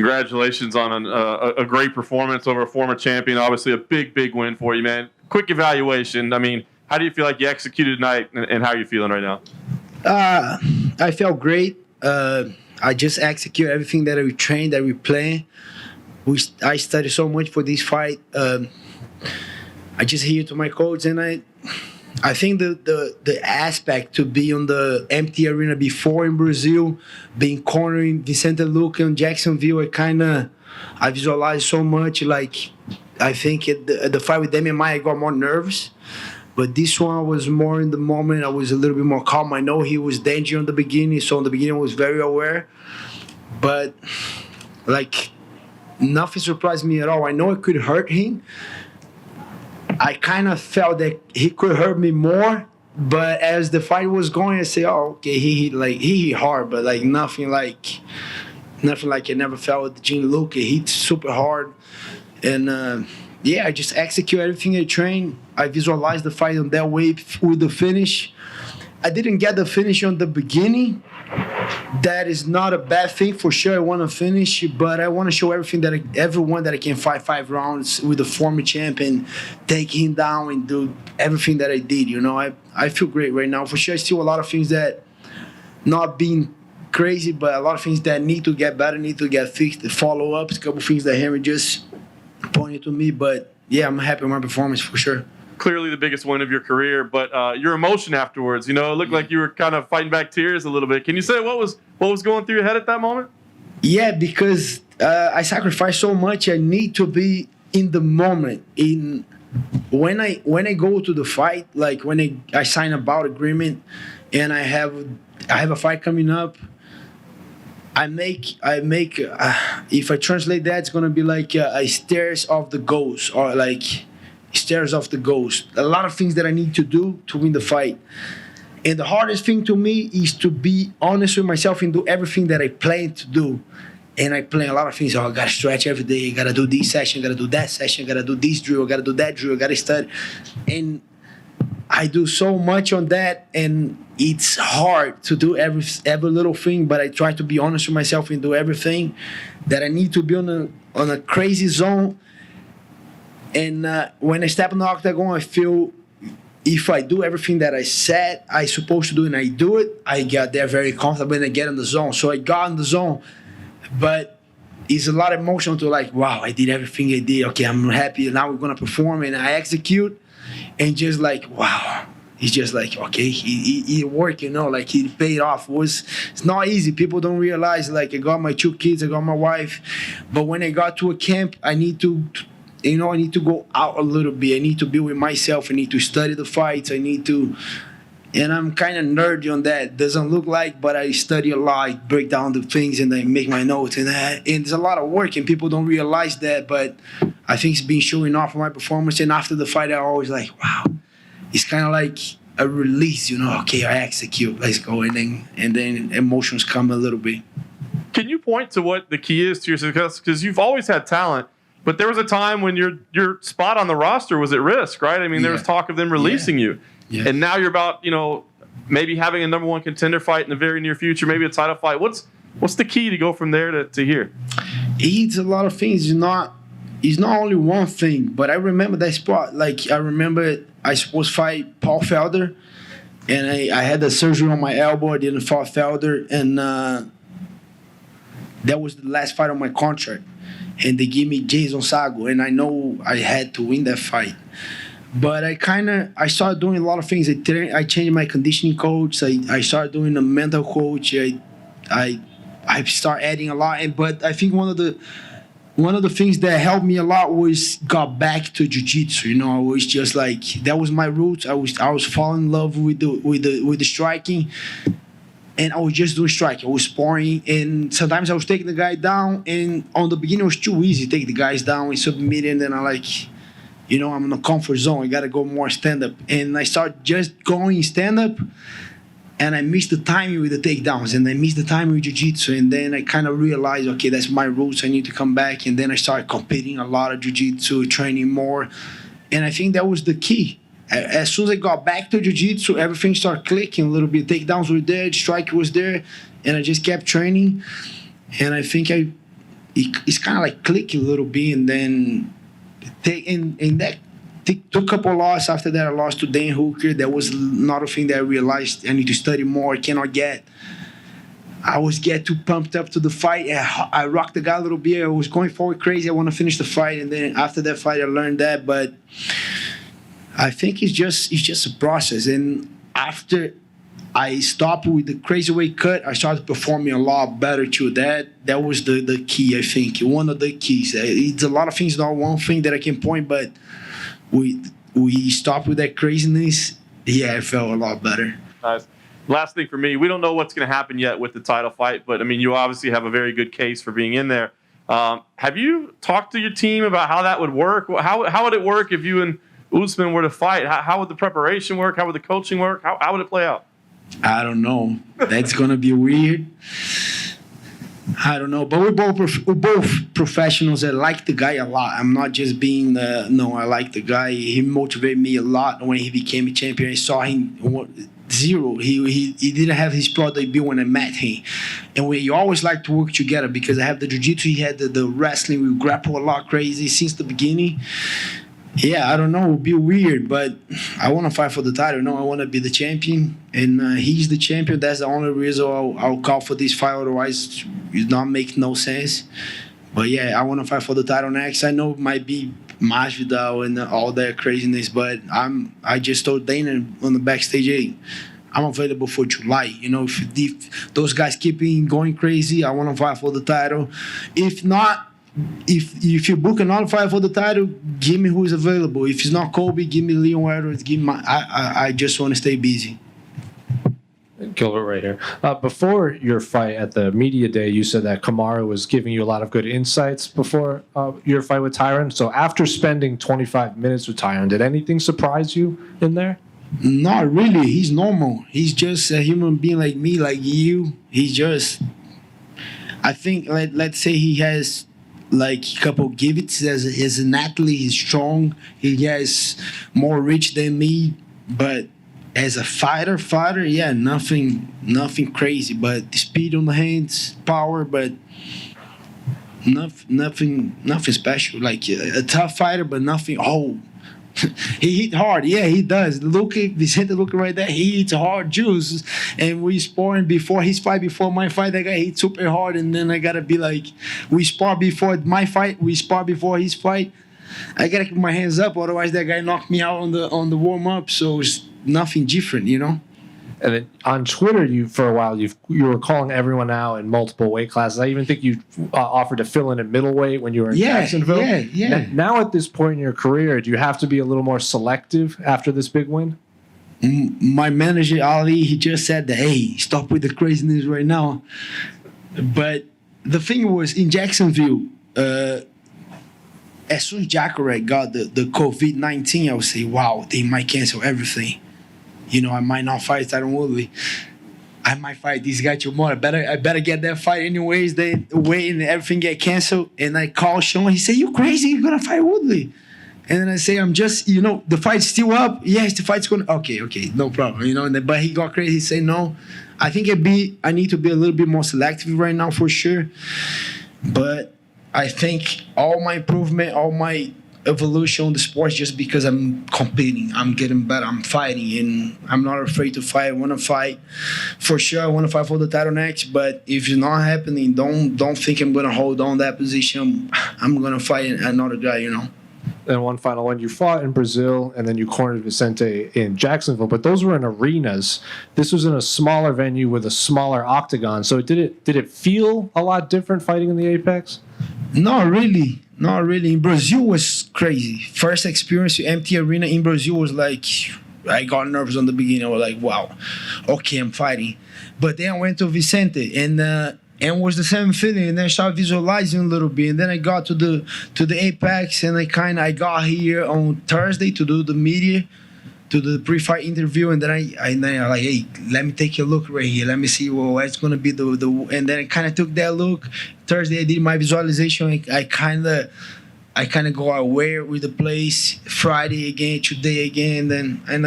Congratulations on a great performance over a former champion. Obviously, a big win for you, man. Quick evaluation. I mean, how do you feel like you executed tonight, and how are you feeling right now? I felt great. I just execute everything that we trained, that we planned. I studied so much for this fight. I just hear to my coach, and I think the aspect to be on the empty arena before in Brazil, being cornering Vicente Luque in Jacksonville, I visualized so much. Like, I think at the fight with Demian Maia, I got more nervous. But this one was more in the moment. I was a little bit more calm. I know he was dangerous in the beginning, so in the beginning I was very aware. But, like, nothing surprised me at all. I know it could hurt him. I kind of felt that he could hurt me more. But as the fight was going, I say, oh, okay, he hit hard, but like nothing like I never felt with Gene Luque. He hit super hard. And yeah, I just execute everything I trained. I visualized the fight on that way with the finish. I didn't get the finish on the beginning. That is not a bad thing for sure. I want to finish, but I want to show everyone that I can fight 5 rounds with the former champion, take him down and do everything that I did. You know, I feel great right now. For sure, still a lot of things that not being crazy, but a lot of things that need to get better, need to get fixed. The follow-ups, a couple things that Henry just pointed to me. But yeah, I'm happy with my performance for sure. Clearly the biggest win of your career, but your emotion afterwards, you know, it looked like you were kind of fighting back tears a little bit. Can you say what was going through your head at that moment? Yeah, because I sacrificed so much. I need to be in the moment. When I go to the fight, like when I sign a bout agreement, and I have a fight coming up, I make if I translate that, it's gonna be like a stairs of the ghost, or like stairs of the ghost. A lot of things that I need to do to win the fight. And the hardest thing to me is to be honest with myself and do everything that I plan to do. And I plan a lot of things. Oh, I gotta stretch every day. I gotta do this session. I gotta do that session. I gotta do this drill. I gotta do that drill. I gotta study. And I do so much on that, and it's hard to do every little thing. But I try to be honest with myself and do everything that I need to be on a crazy zone. And when I step in the octagon, I feel if I do everything that I said I supposed to do and I do it, I get there very comfortable and I get in the zone. So I got in the zone, but it's a lot of emotion to like, wow, I did everything I did. Okay, I'm happy. Now we're going to perform, and I execute. And just like, wow. It's just like, okay, it worked, you know, like it paid off. It's not easy. People don't realize, like, I got my 2 kids, I got my wife. But when I got to a camp, I need to go out a little bit. I need to be with myself. I need to study the fights. And I'm kind of nerdy on that. Doesn't look like, but I study a lot, break down the things, and I make my notes. And there's a lot of work, and people don't realize that. But I think it's been showing off my performance. And after the fight, I always like, wow. It's kind of like a release, you know. Okay, I execute. Let's go. And then emotions come a little bit. Can you point to what the key is to your success? Because you've always had talent. But there was a time when your spot on the roster was at risk, right? I mean, there was talk of them releasing you. Yeah. And now you're about, you know, maybe having a #1 contender fight in the very near future, maybe a title fight. What's the key to go from there to here? It's a lot of things. It's not only one thing, but I remember that spot. Like, I remember I supposed to fight Paul Felder, and I had the surgery on my elbow. I didn't fight Felder, and that was the last fight on my contract. And they gave me Jason Sago, and I know I had to win that fight. But I started doing a lot of things. I changed my conditioning coach. I started doing a mental coach. I started adding a lot. But I think one of the things that helped me a lot was got back to jiu-jitsu. You know, I was just like, that was my roots. I was falling in love with the striking. And I was just doing striking. I was sparring, and sometimes I was taking the guy down. And on the beginning, it was too easy to take the guys down and submit. And then I like, you know, I'm in a comfort zone. I got to go more stand-up. And I started just going stand-up, and I missed the timing with the takedowns, and I missed the timing with jiu-jitsu. And then I kind of realized, okay, that's my roots. I need to come back. And then I started competing a lot of jiu-jitsu, training more. And I think that was the key. As soon as I got back to jiu-jitsu, everything started clicking a little bit. Takedowns were there, the strike was there, and I just kept training. And I think it's kind of like click a little bit, and then took a couple losses. After that, I lost to Dan Hooker. That was another thing that I realized I need to study more. I was get too pumped up to the fight. I rocked the guy a little bit. I was going forward crazy. I want to finish the fight, and then after that fight, I learned that. But I think it's just a process. And after I stopped with the crazy weight cut, I started performing a lot better too. That was the key, I think. One of the keys. It's a lot of things, not one thing that I can point, but we stopped with that craziness. Yeah, I felt a lot better. Nice. Last thing for me, we don't know what's going to happen yet with the title fight, but I mean, you obviously have a very good case for being in there. Have you talked to your team about how that would work? How would it work if you and Usman were to fight? How would the preparation work? How would the coaching work? How would it play out? I don't know. That's going to be weird. I don't know, but we're both professionals. I like the guy a lot. I'm not just being no, I like the guy. He motivated me a lot when he became a champion. I saw him zero. He didn't have his pro debut when I met him. And we always like to work together because I have the jiu-jitsu, he had the wrestling. We grapple a lot crazy since the beginning. Yeah, I don't know. It would be weird, but I want to fight for the title. No, I want to be the champion, and he's the champion. That's the only reason I'll call for this fight. Otherwise, it not make no sense. But yeah, I want to fight for the title next. I know it might be Masvidal and all that craziness, but I just told Dana on the backstage, hey, I'm available for July. You know, if those guys keep going crazy, I want to fight for the title. If not, if you book another fight for the title, give me who is available. If it's not Colby, give me Leon Edwards. Give me I just want to stay busy. Gilbert right here. Before your fight at the media day, you said that Kamaru was giving you a lot of good insights before your fight with Tyron. So after spending 25 minutes with Tyron, did anything surprise you in there? Not really. He's normal. He's just a human being like me, like you. He's just, I think, let's say he has like a couple gimmicks as an athlete. He's strong. He has more reach than me, but as a fighter, yeah, nothing crazy. But speed on the hands, power, but nothing special. Like a tough fighter, but nothing. Oh, he hit hard. Yeah, he does. Look at Vicente looking right there. He hits hard juice. And we sparring before his fight, before my fight. That guy hit super hard. And then I gotta be like, we spar before my fight. We spar before his fight. I gotta keep my hands up, otherwise that guy knocked me out on the warm up. So it's nothing different, you know. And then on Twitter, for a while you were calling everyone out in multiple weight classes. I even think you offered to fill in at middleweight when you were in Jacksonville. Yeah. Now at this point in your career, do you have to be a little more selective after this big win? My manager Ali, he just said that, hey, stop with the craziness right now. But the thing was in Jacksonville, as soon as Jacare got the COVID-19, I would say, wow, they might cancel everything. You know, I might not fight Tyron Woodley. I might fight this guy tomorrow. I better get that fight anyways. They wait and everything get canceled. And I call Sean. He said, you crazy? You're going to fight Woodley. And then I say, I'm just, you know, the fight's still up. Yes, the fight's going to, okay, no problem. You know, but he got crazy. He said, no. I think I need to be a little bit more selective right now for sure. But I think all my improvement, all my evolution on the sport just because I'm competing, I'm getting better, I'm fighting, and I'm not afraid to fight. I want to fight for sure. I want to fight for the title next, but if it's not happening, don't think I'm gonna hold on that position. I'm gonna fight another guy, you know. And one final one, you fought in Brazil and then you cornered Vicente in Jacksonville, but those were in arenas. This was in a smaller venue with a smaller octagon. So did it feel a lot different fighting in the Apex? Not really. In Brazil was crazy. First experience with empty arena in Brazil was like, I got nervous on the beginning. I was like, wow, okay, I'm fighting. But then I went to Vicente and was the same feeling. And then I started visualizing a little bit. And then I got to the Apex, and I got here on Thursday to do the media, to the pre-fight interview, and then I like, hey, let me take a look right here. Let me see what's gonna be the and then I kind of took that look. Thursday I did my visualization. I kind of go aware with the place. Friday again, today again, and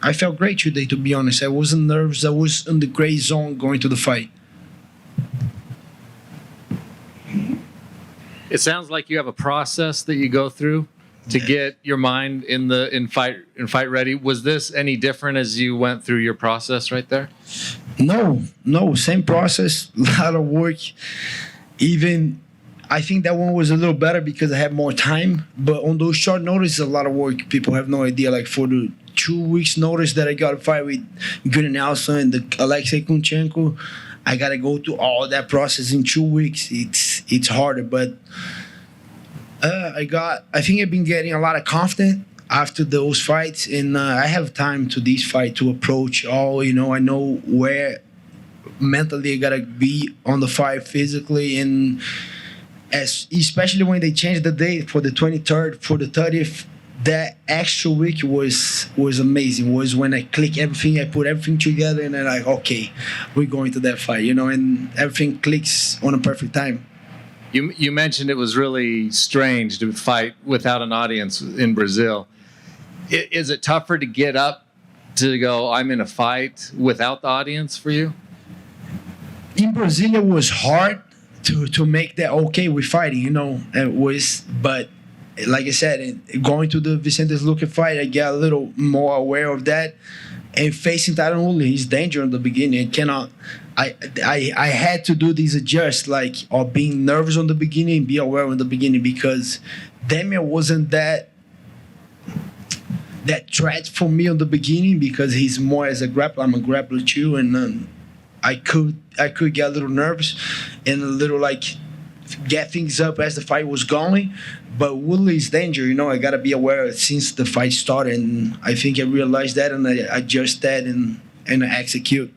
I felt great today, to be honest. I wasn't nervous. I was in the gray zone going to the fight. It sounds like you have a process that you go through to get your mind in fight ready. Was this any different as you went through your process right there? No, same process, a lot of work. Even I think that one was a little better because I had more time. But on those short notice, a lot of work. People have no idea. Like for the 2 weeks notice that I got to fight with Gunnar Nelson and the Alexei Kunchenko, I got to go through all that process in 2 weeks. It's harder, but I think I've been getting a lot of confidence after those fights, and I have time to this fight to approach all. I know where mentally I gotta be on the fight, physically, and especially when they changed the date for the 23rd, for the 30th. That extra week was amazing. Was when I click everything, I put everything together, and then like, okay, we're going to that fight, and everything clicks on a perfect time. You mentioned it was really strange to fight without an audience in Brazil. Is it tougher to get up to go, I'm in a fight without the audience for you? In Brazil, it was hard to make that okay. We're fighting, It was, but like I said, going to the Vicente Luque fight, I get a little more aware of that. And facing Tyron Woodley, he's dangerous in the beginning. I had to do these adjust, or being nervous on the beginning, be aware in the beginning, because Damian wasn't that threat for me on the beginning, because he's more as a grappler. I'm a grappler too, and I could get a little nervous and a little get things up as the fight was going. But Woodley's danger, I gotta be aware since the fight started, and I think I realized that, and I adjust that and I execute.